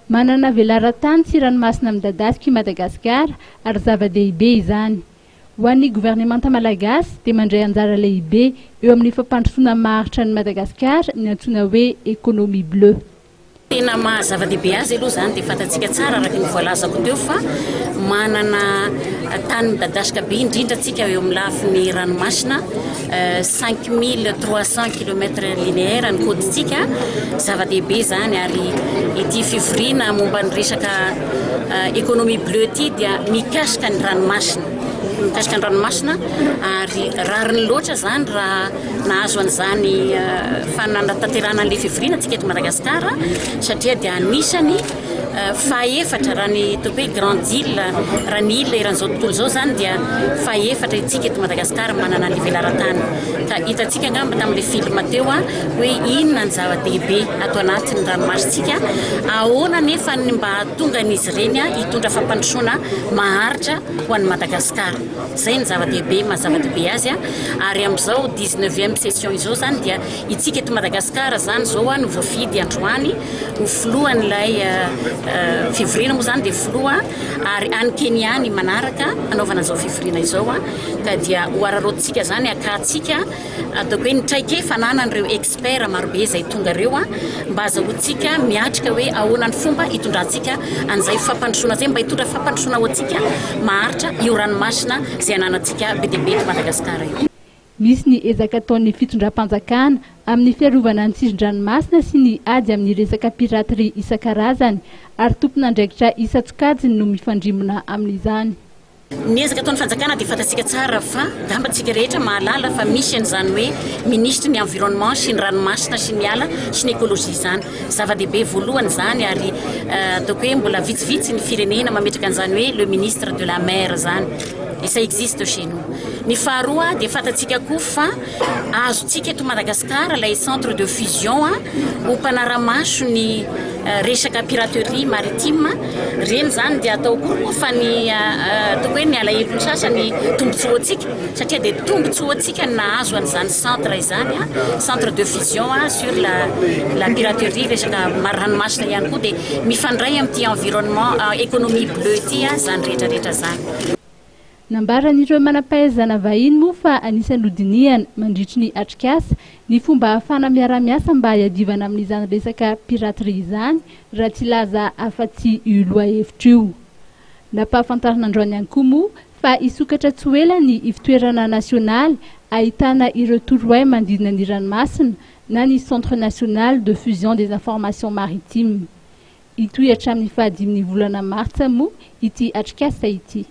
Manana velaran-tany sy ranomasina midadasika i Madagasikara ary zava-dehibe izany. Ho an'ny gouvernemanta malagasy dia mandray anjara lehibe eo amin'ny fampandrosoana maharitra ny Madagasikara ny antsoina hoe économie bleue. Tena mahazava-dehibe azy aloha zany dia fatatsika tsara araka ny voalazako teo fa manana tany midadasika be indrindra tsika eo amin'ny lafin'ny ranomasina 5300 km linéaire ny koditsika zava-dehibe zany ary ity fivoriana momba ny resaka économie bleue ity dia mikasika ny ranomasina. Mikasika ny ranomasina ary rariny loatra zany raha nahazo an'izany fananatanterahana an'ilay fivoriana tsika eto Madagasikara satria dia anisany faefatra raha ny topo hoe Grande Île raha ny île eran'izao tontolo izao zany dia faefatra itsika eto Madagasikara manana ny velaran-tany ka hitantsika angamba tamin'ilay film teo hoe inona ny zava-dehibe ato anatin'ny ranomasitsika ahoana nefa ny mba hahatonga an'izy ireny hitondra fampandrosoana maharitra ho an'ny Madagasikara. Zay ny zava-dehibe mahazava-dehibe azy ary amin'izao 19e session izao zany dia itsika eto Madagasikara zany zao ny voafidy androany ho filohan'ilay fivoriana moa zany dia filoha ary any Kenya ny manaraka anaovana izao fivoriana izao ka dia ho ararotsika zany akatsika ataoko hoe nitraike fananan'ireo expert marobe izay tonga ireo mba azahoantsika miatrika hoe ahoana ny fomba hitondrantsika an'izay fampandrosoana zay mba hitondra fampandrosoana ho antsika maharitra io ranomasina izay ananantsika be dia be eto Madagasikara io. Misy ny ezaka ataon'ny fitondram-panjakana amin'ny fiarovana ny sisin-dranomasina sy ny ady amin'ny resaka piraterie isan-karazany ary tompon'andraikitra isa-tsokajiny no mifandrimona amin'izany. Ny ezaka ataon'ny fanjakana dia fatatsika tsara fa gambatsika rehetra mahalala fa misy an'izany hoe ministre ny environnement sy ny ranomasina sy ny ala sy ny écologie zany. Zava-dehibe voalohany zany ary ataoko hoe mbola vitsivitsy ny firenena mametraka an'izany hoe le ministre de la mer zany. Et ça existe chez nous. Ny faharoa dia fatatsika koa fa azontsika eto Madagasikara lay centre de fusion ho mpanara-maso ny resaka piraterie maritime reny zany dia atao koa fa ny ataoko hoe ny alahelo ny sasany tombotsoa antsika satria dia tombotsoa antsika nahazo an'izany centre izany centre de fusion sur la piraterie resaka ranomasina ihany koa dia mifandray amin'ity environnement économie bleue ity zany rehetrarehetra zany. Nambaran'ireo manam-pahaizana vahiny moa fa anisan'ny hodiniana mandritry ny atrikasa ny fomba ahafana miara-miasa mba hiadivana amin'izany resaka piraterie izany raha tsy laza afa-tsy io loha-hevitra io. Nampahafantarana androany ihany koa moa fa isokatra tsy ho ela ny ivitoerana nasionaly ahitana ireo torohay mandidina ny ranomasina na ny centre national de fusion des informations maritimes. Itoy hatramin'ny fahadiminy volana martsa moa ity atrikasa ity.